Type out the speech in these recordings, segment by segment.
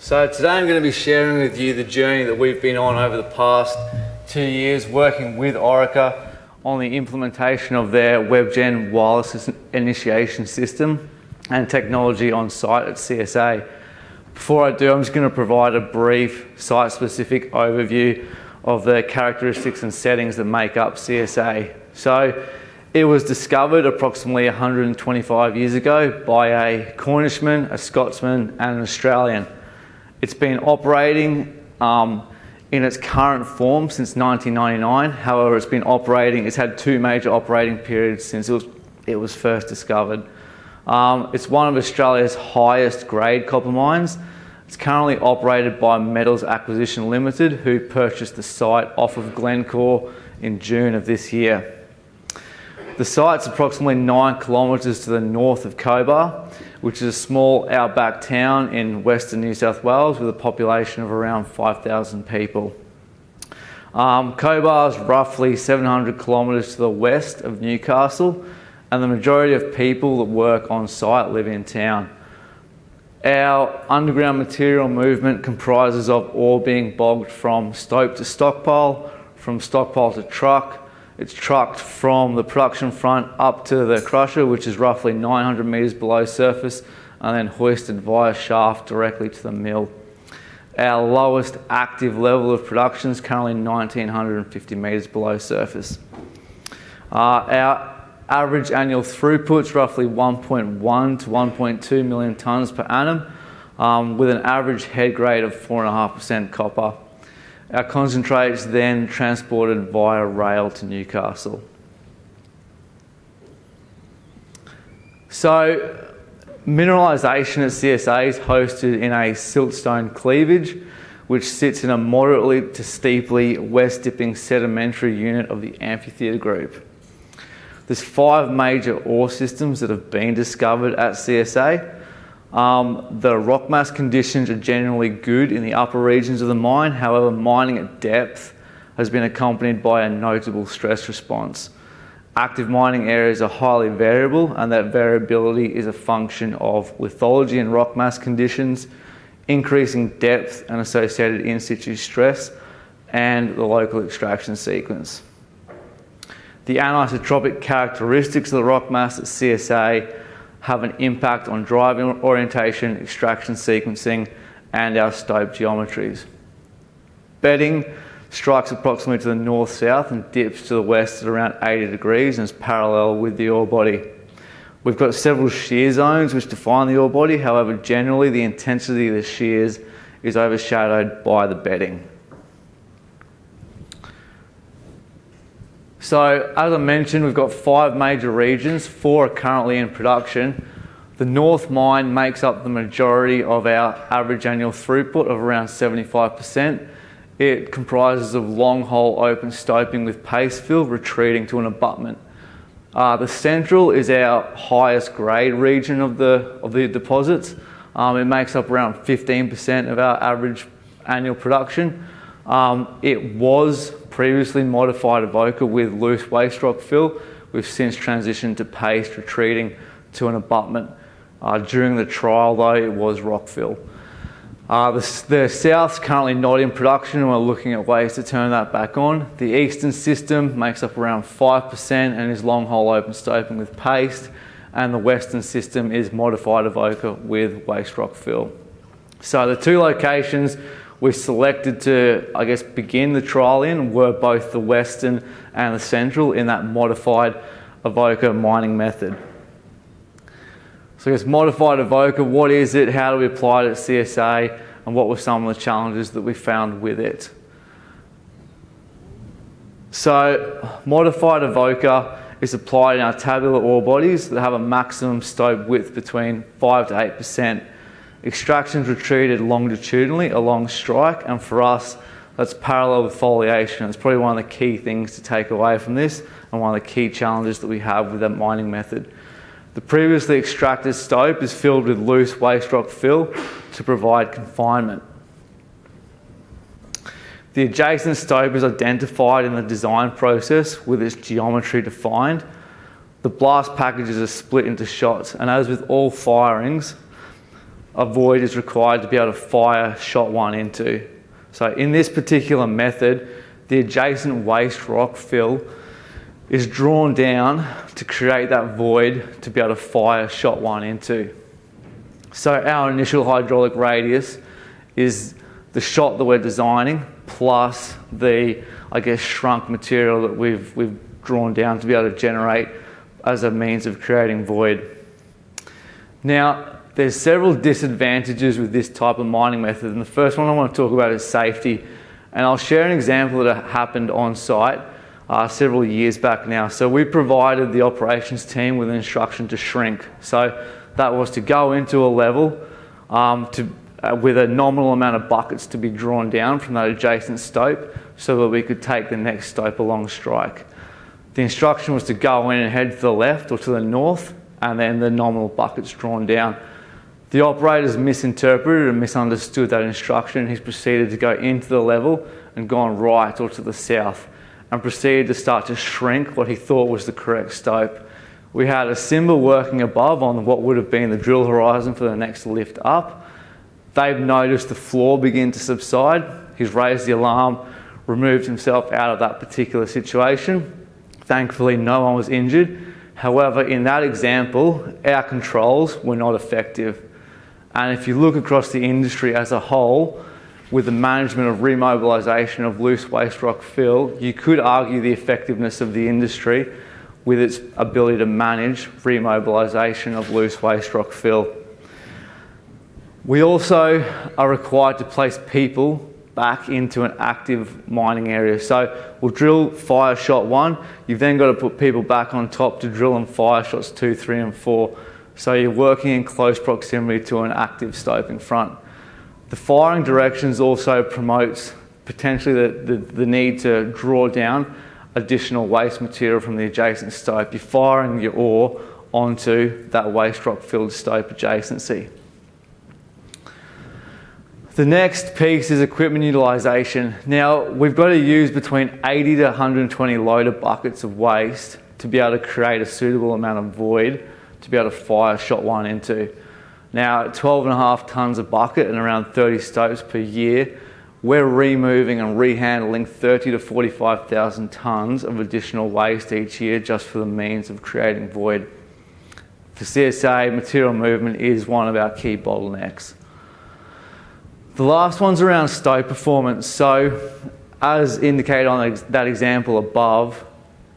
So today I'm going to be sharing with you the journey that we've been on over the past 2 years working with Orica on the implementation of their WebGen wireless initiation system and technology on site at CSA. Before I do, I'm just going to provide a brief site-specific overview of the characteristics and settings that make up CSA. So it was discovered approximately 125 years ago by a Cornishman, a Scotsman and an Australian. It's been operating in its current form since 1999. However, it's had two major operating periods since it was first discovered. It's one of Australia's highest grade copper mines. It's currently operated by Metals Acquisition Limited, who purchased the site off of Glencore in June of this year. The site's approximately 9 kilometres to the north of Cobar, which is a small outback town in western New South Wales with a population of around 5,000 people. Cobar is roughly 700 kilometres to the west of Newcastle, and the majority of people that work on site live in town. Our underground material movement comprises of ore being bogged from stope to stockpile, from stockpile to truck. It's trucked from the production front up to the crusher, which is roughly 900 metres below surface, and then hoisted via shaft directly to the mill. Our lowest active level of production is currently 1950 metres below surface. Our average annual throughput is roughly 1.1 to 1.2 million tonnes per annum, with an average head grade of 4.5% copper. Our concentrate is then transported via rail to Newcastle. So, mineralisation at CSA is hosted in a siltstone cleavage, which sits in a moderately to steeply west-dipping sedimentary unit of the amphitheatre group. There's 5 major ore systems that have been discovered at CSA. The rock mass conditions are generally good in the upper regions of the mine. However, mining at depth has been accompanied by a notable stress response. Active mining areas are highly variable, and that variability is a function of lithology and rock mass conditions, increasing depth and associated in situ stress, and the local extraction sequence. The anisotropic characteristics of the rock mass at CSA have an impact on driving orientation, extraction sequencing, and our stope geometries. Bedding strikes approximately to the north-south and dips to the west at around 80 degrees and is parallel with the ore body. We've got several shear zones which define the ore body. However, generally the intensity of the shears is overshadowed by the bedding. So, as I mentioned, we've got 5 major regions, 4 are currently in production. The North Mine makes up the majority of our average annual throughput of around 75%. It comprises of long hole open stoping with paste fill retreating to an abutment. The Central is our highest grade region of the deposits. It makes up around 15% of our average annual production. It was previously modified Avoca with loose waste rock fill. We've since transitioned to paste retreating to an abutment. During the trial though, it was rock fill. The South's currently not in production, and we're looking at ways to turn that back on. The Eastern system makes up around 5% and is long hole open stoping with paste, and the Western system is modified Avoca with waste rock fill. So the 2 locations we selected to, begin the trial in were both the Western and the Central in that modified Avoca mining method. So modified Avoca, what is it, how do we apply it at CSA, and what were some of the challenges that we found with it? So modified Avoca is applied in our tabular ore bodies that have a maximum stope width between 5 to 8%. Extractions retreated longitudinally along strike, and for us, that's parallel with foliation. It's probably one of the key things to take away from this, and one of the key challenges that we have with that mining method. The previously extracted stope is filled with loose waste rock fill to provide confinement. The adjacent stope is identified in the design process with its geometry defined. The blast packages are split into shots, and as with all firings, a void is required to be able to fire shot 1 into. So in this particular method, the adjacent waste rock fill is drawn down to create that void to be able to fire shot 1 into. So our initial hydraulic radius is the shot that we're designing plus the, I guess, shrunk material that we've drawn down to be able to generate as a means of creating void. Now, there's several disadvantages with this type of mining method, and the first one I want to talk about is safety. And I'll share an example that happened on site several years back now. So we provided the operations team with an instruction to shrink. So that was to go into a level with a nominal amount of buckets to be drawn down from that adjacent stope so that we could take the next stope along strike. The instruction was to go in and head to the left or to the north, and then the nominal buckets drawn down. The operators misinterpreted and misunderstood that instruction. He's proceeded to go into the level and gone right or to the south and proceeded to start to shrink what he thought was the correct stope. We had a Simba working above on what would have been the drill horizon for the next lift up. They've noticed the floor begin to subside. He's raised the alarm, removed himself out of that particular situation. Thankfully, no one was injured. However, in that example, our controls were not effective. And if you look across the industry as a whole, with the management of remobilisation of loose waste rock fill, you could argue the effectiveness of the industry with its ability to manage remobilisation of loose waste rock fill. We also are required to place people back into an active mining area. So we'll drill fire shot 1, you've then got to put people back on top to drill and fire shots 2, 3 and 4. So you're working in close proximity to an active stope in front. The firing directions also promotes potentially the need to draw down additional waste material from the adjacent stope. You're firing your ore onto that waste rock filled stope adjacency. The next piece is equipment utilisation. Now, we've got to use between 80 to 120 loader buckets of waste to be able to create a suitable amount of void to be able to fire shot 1 into. Now, at 12.5 tonnes a bucket and around 30 stopes per year, we're removing and rehandling 30 to 45,000 tonnes of additional waste each year just for the means of creating void. For CSA, material movement is one of our key bottlenecks. The last one's around stope performance. So, as indicated on that example above,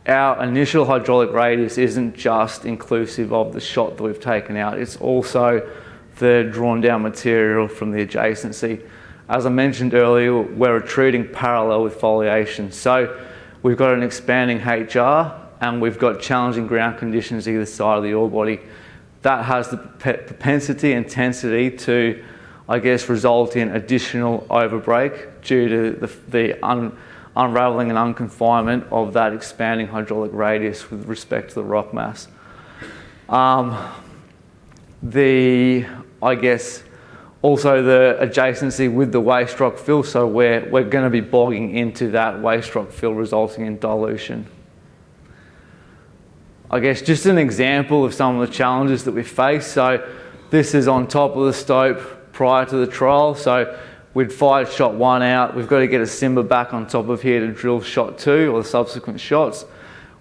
our initial hydraulic radius isn't just inclusive of the shot that we've taken out, it's also the drawn down material from the adjacency. As I mentioned earlier, we're retreating parallel with foliation. So we've got an expanding HR and we've got challenging ground conditions either side of the ore body. That has the propensity, intensity to, I guess, result in additional overbreak due to the unravelling and unconfinement of that expanding hydraulic radius with respect to the rock mass. Also the adjacency with the waste rock fill, so we're going to be bogging into that waste rock fill, resulting in dilution. I guess just an example of some of the challenges that we face. So this is on top of the stope prior to the trial. So we'd fired shot 1 out. We've got to get a Simba back on top of here to drill shot 2 or the subsequent shots.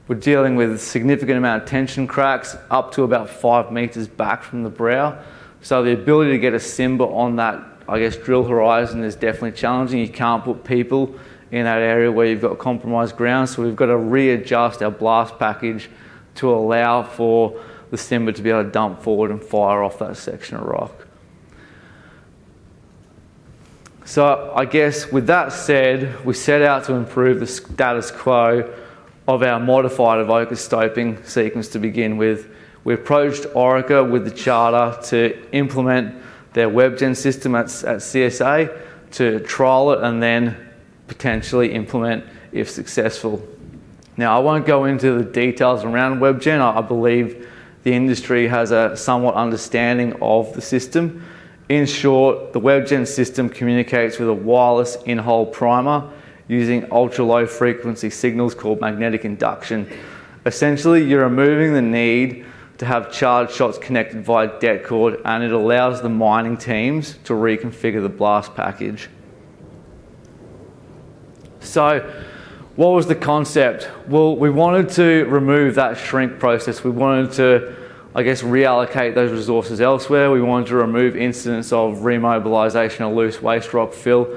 We're dealing with a significant amount of tension cracks up to about 5 metres back from the brow. So the ability to get a Simba on that, I guess, drill horizon is definitely challenging. You can't put people in that area where you've got compromised ground. So we've got to readjust our blast package to allow for the Simba to be able to dump forward and fire off that section of rock. So I guess with that said, we set out to improve the status quo of our modified Avoca stoping sequence to begin with. We approached Orica with the charter to implement their WebGen system at CSA, to trial it and then potentially implement if successful. Now, I won't go into the details around WebGen. I believe the industry has a somewhat understanding of the system. In short, the WebGen system communicates with a wireless in-hole primer using ultra-low frequency signals called magnetic induction. Essentially, you're removing the need to have charged shots connected via det cord, and it allows the mining teams to reconfigure the blast package. So what was the concept? Well, we wanted to remove that shrink process. We wanted to, I guess, reallocate those resources elsewhere. We wanted to remove incidents of remobilisation of loose waste rock fill,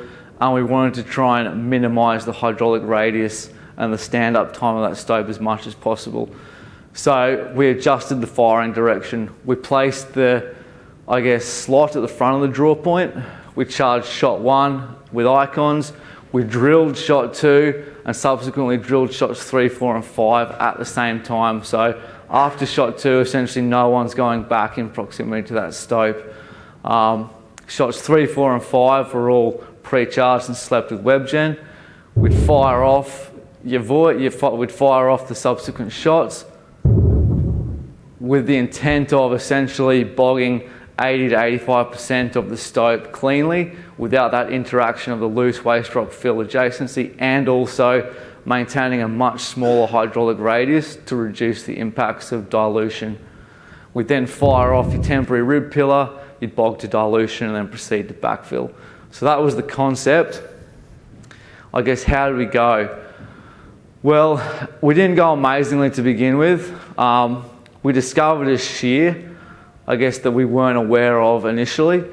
and we wanted to try and minimise the hydraulic radius and the stand-up time of that stope as much as possible. So we adjusted the firing direction. We placed the, I guess, slot at the front of the draw point. We charged shot 1 with icons. We drilled shot 2 and subsequently drilled shots 3, 4 and 5 at the same time. So after shot 2, essentially no one's going back in proximity to that stope. Shots 3, 4 and 5 were all pre-charged and slept with WebGen. We'd fire off we'd fire off the subsequent shots with the intent of essentially bogging 80 to 85% of the stope cleanly without that interaction of the loose waste rock fill adjacency, and also maintaining a much smaller hydraulic radius to reduce the impacts of dilution. We'd then fire off your temporary rib pillar, you'd bog to dilution and then proceed to backfill. So that was the concept. I guess how did we go? Well, we didn't go amazingly to begin with. We discovered a shear, I guess, that we weren't aware of initially.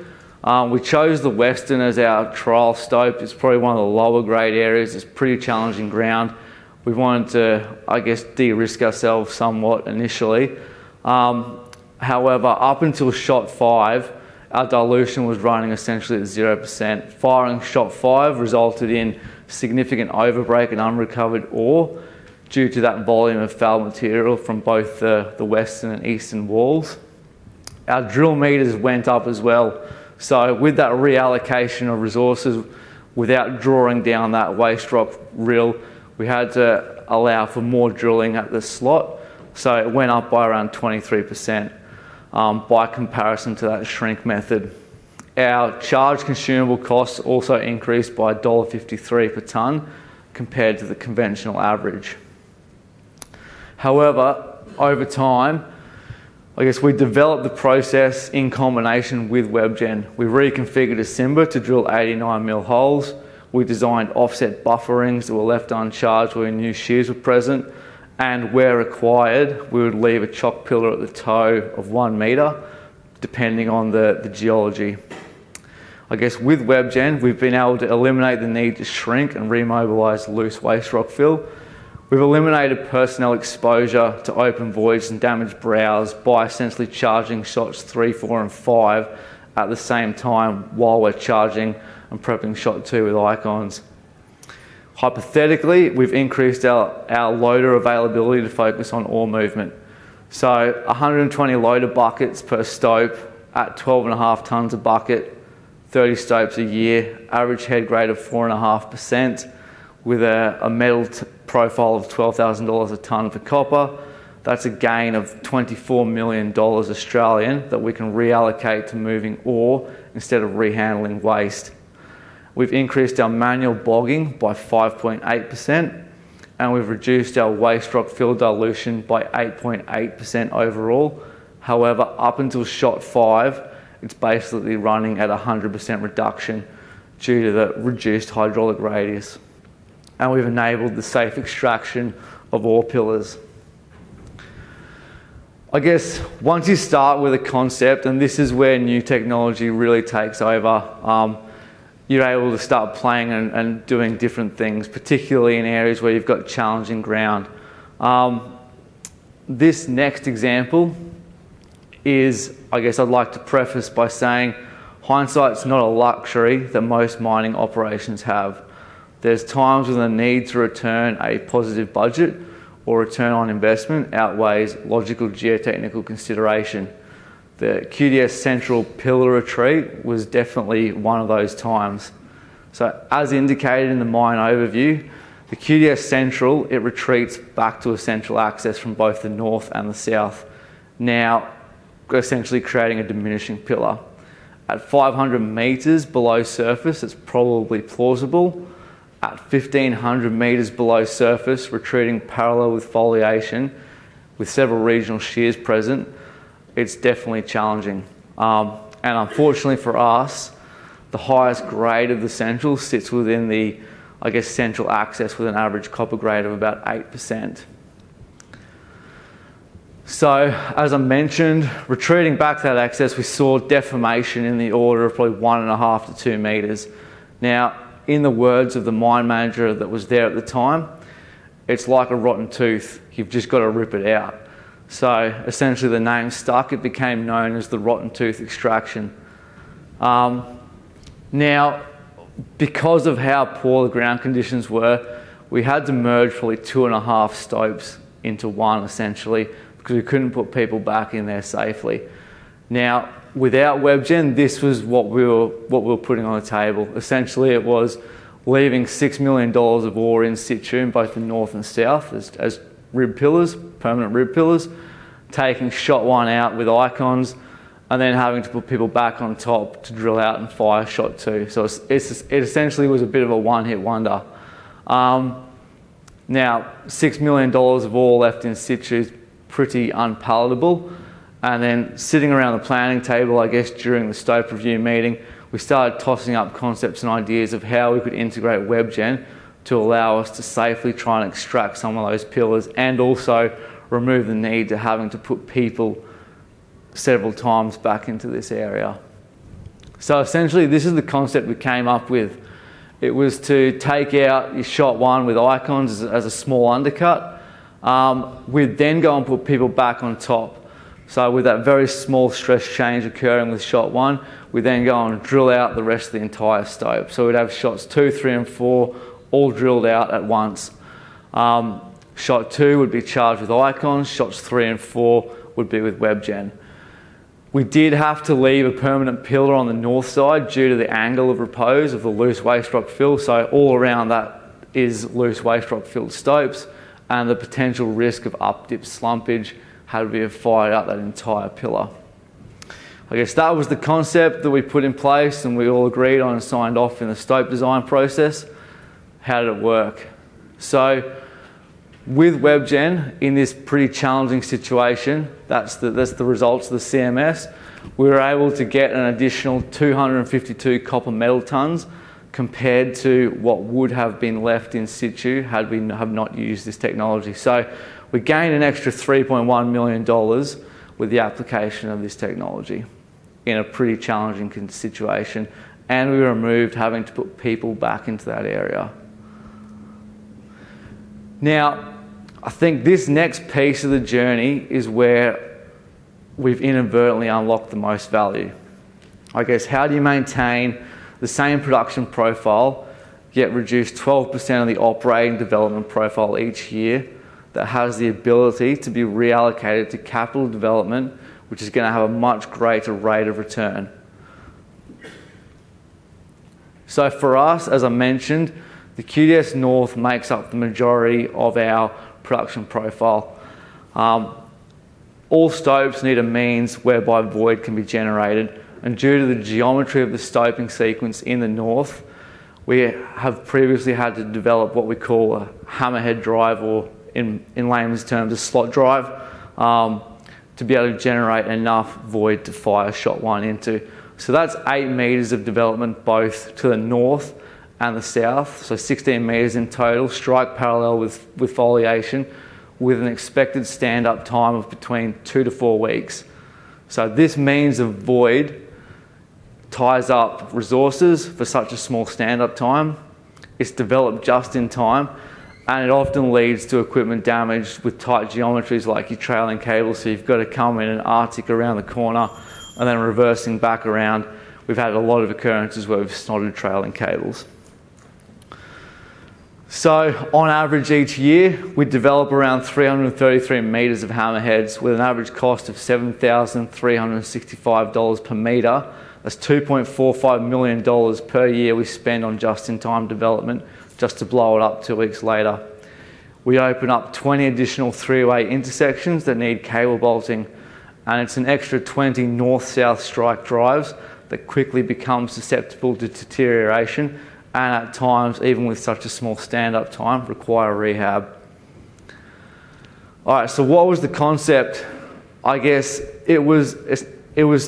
We chose the Western as our trial stope. It's probably one of the lower grade areas. It's pretty challenging ground. We wanted to, I guess, de-risk ourselves somewhat initially. However, up until shot 5, our dilution was running essentially at 0%. Firing shot 5 resulted in significant overbreak and unrecovered ore due to that volume of foul material from both the western and eastern walls. Our drill meters went up as well. So with that reallocation of resources, without drawing down that waste rock rill, we had to allow for more drilling at the slot. So it went up by around 23% by comparison to that shrink method. Our charge consumable costs also increased by $1.53 per tonne compared to the conventional average. However, over time, I guess we developed the process in combination with WebGen. We reconfigured a Simba to drill 89mm holes. We designed offset buffer rings that were left uncharged where we knew shears were present, and where required, we would leave a chock pillar at the toe of 1 metre, depending on the geology. I guess with WebGen, we've been able to eliminate the need to shrink and remobilise loose waste rock fill. We've eliminated personnel exposure to open voids and damaged brows by essentially charging shots 3, 4 and 5 at the same time while we're charging and prepping shot 2 with icons. Hypothetically, we've increased our loader availability to focus on ore movement. So 120 loader buckets per stope at 12.5 tonnes a bucket, 30 stopes a year, average head grade of 4.5%, with a metal profile of $12,000 a tonne for copper. That's a gain of $24 million Australian that we can reallocate to moving ore instead of rehandling waste. We've increased our manual bogging by 5.8%, and we've reduced our waste rock fill dilution by 8.8% overall. However, up until shot 5, it's basically running at 100% reduction due to the reduced hydraulic radius. And we've enabled the safe extraction of ore pillars. I guess once you start with a concept, and this is where new technology really takes over, you're able to start playing and doing different things, particularly in areas where you've got challenging ground. This next example is, I guess I'd like to preface by saying, hindsight's not a luxury that most mining operations have. There's times when the need to return a positive budget or return on investment outweighs logical geotechnical consideration. The QDS Central Pillar Retreat was definitely one of those times. So as indicated in the mine overview, the QDS Central, it retreats back to a central access from both the north and the south, now essentially creating a diminishing pillar. At 500 metres below surface, it's probably plausible. At 1,500 metres below surface, retreating parallel with foliation, with several regional shears present, it's definitely challenging. And unfortunately for us, the highest grade of the central sits within the, central access with an average copper grade of about 8%. So, as I mentioned, retreating back to that access, we saw deformation in the order of probably 1.5 to 2 metres. Now, in the words of the mine manager that was there at the time, it's like a rotten tooth. You've just got to rip it out. So, essentially the name stuck. It became known as the rotten tooth extraction. Now, because of how poor the ground conditions were, we had to merge probably 2.5 stopes into one, essentially, because we couldn't put people back in there safely. Now, without WebGen, this was what we were putting on the table. Essentially, it was leaving $6 million of ore in situ in both the north and south as rib pillars, permanent rib pillars, taking shot one out with icons, and then having to put people back on top to drill out and fire shot two. So it essentially was a bit of a one-hit wonder. Now, $6 million of ore left in situ is pretty unpalatable. And then sitting around the planning table, during the stope review meeting, we started tossing up concepts and ideas of how we could integrate WebGen to allow us to safely try and extract some of those pillars and also remove the need to having to put people several times back into this area. So essentially, this is the concept we came up with. It was to take out your shot one with icons as a small undercut. We'd then go and put people back on top. So with that very small stress change occurring with shot one, we then go and drill out the rest of the entire stope. So we'd have shots 2, 3 and 4 all drilled out at once. Shot 2 would be charged with icons, shots 3 and 4 would be with WebGen. We did have to leave a permanent pillar on the north side due to the angle of repose of the loose waste rock fill. So all around that is loose waste rock filled stopes, and the potential risk of up-dip slumpage had to be fired out that entire pillar. That was the concept that we put in place and we all agreed on and signed off in the stope design process. How did it work? So with WebGen, in this pretty challenging situation, that's the results of the CMS, we were able to get an additional 252 copper metal tonnes compared to what would have been left in situ had we have not used this technology. So we gained an extra $3.1 million with the application of this technology in a pretty challenging situation, and we removed having to put people back into that area. Now, I think this next piece of the journey is where we've inadvertently unlocked the most value. How do you maintain the same production profile, yet reduce 12% of the operating development profile each year that has the ability to be reallocated to capital development, which is going to have a much greater rate of return? So for us, as I mentioned, the QDS North makes up the majority of our production profile. All stopes need a means whereby void can be generated, and due to the geometry of the stoping sequence in the north, we have previously had to develop what we call a hammerhead drive, or in layman's terms, a slot drive, to be able to generate enough void to fire shot one into. So that's 8 metres of development both to the north and the south, so 16 metres in total, strike parallel with foliation, with an expected stand-up time of between 2 to 4 weeks. So this means a void ties up resources for such a small stand-up time. It's developed just in time, and it often leads to equipment damage with tight geometries like your trailing cable, so you've got to come in and arctic around the corner and then reversing back around. We've had a lot of occurrences where we've snotted trailing cables. So on average each year, we develop around 333 metres of hammerheads with an average cost of $7,365 per metre. That's $2.45 million per year we spend on just-in-time development just to blow it up 2 weeks later. We open up 20 additional three-way intersections that need cable bolting, and it's an extra 20 north-south strike drives that quickly become susceptible to deterioration, and at times, even with such a small stand-up time, require rehab. All right, so what was the concept? I guess it was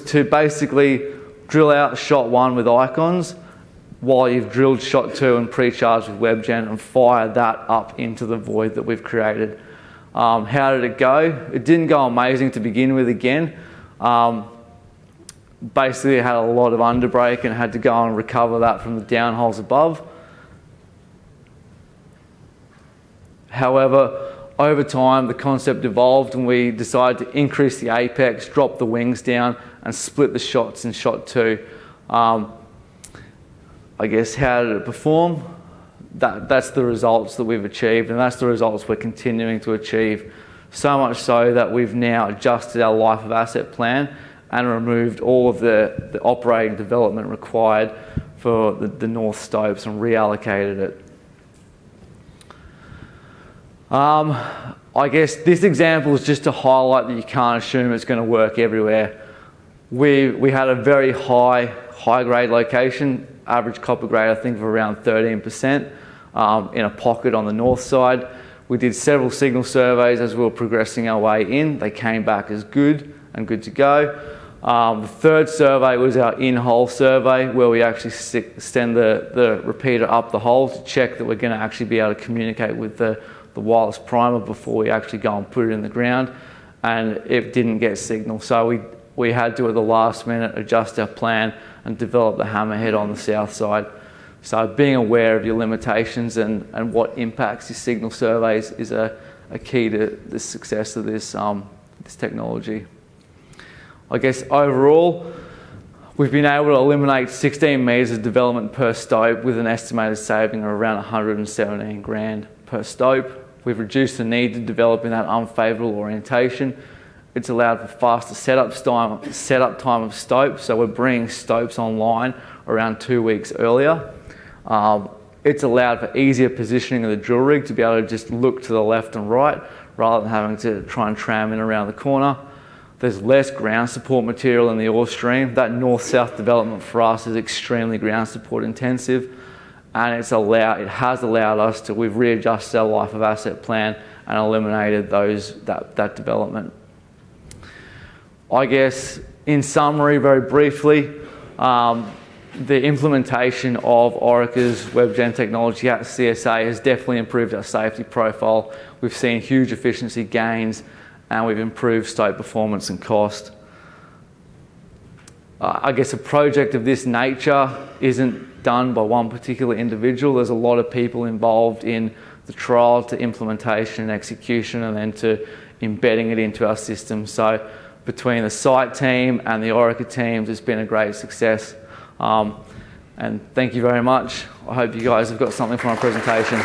to basically drill out shot 1 with icons while you've drilled shot 2 and pre-charged with WebGen and fire that up into the void that we've created. How did it go? It didn't go amazing to begin with again. Basically it had a lot of underbrake and had to go and recover that from the downholes above. However, over time the concept evolved and we decided to increase the apex, drop the wings down and split the shots in shot 2. I guess how did it perform? That's the results that we've achieved, and that's the results we're continuing to achieve. So much so that we've now adjusted our life of asset plan and removed all of the operating development required for the north stopes and reallocated it. I guess this example is just to highlight that you can't assume it's going to work everywhere. We had a very high grade location, average copper grade I think of around 13%. In a pocket on the north side. We did several signal surveys as we were progressing our way in. They came back as good and good to go. The third survey was our in-hole survey where we actually extend the repeater up the hole to check that we're going to actually be able to communicate with the wireless primer before we actually go and put it in the ground, and it didn't get signal. So we had to at the last minute adjust our plan and develop the hammerhead on the south side. So being aware of your limitations and what impacts your signal surveys is a key to the success of this technology. I guess overall, we've been able to eliminate 16 metres of development per stope with an estimated saving of around 117 grand per stope. We've reduced the need to develop in that unfavourable orientation. It's allowed for faster setup time of stopes, so we're bringing stopes online around 2 weeks earlier. It's allowed for easier positioning of the drill rig to be able to just look to the left and right rather than having to try and tram in around the corner. There's less ground support material in the ore stream. That north-south development for us is extremely ground support intensive, and it has allowed us to, we've readjusted our life of asset plan and eliminated that development. I guess in summary, very briefly, the implementation of Orica's WebGen technology at CSA has definitely improved our safety profile. We've seen huge efficiency gains and we've improved stope performance and cost. I guess a project of this nature isn't done by one particular individual. There's a lot of people involved in the trial to implementation and execution and then to embedding it into our system. So between the site team and the Orica teams, it's been a great success. And thank you very much. I hope you guys have got something from our presentation.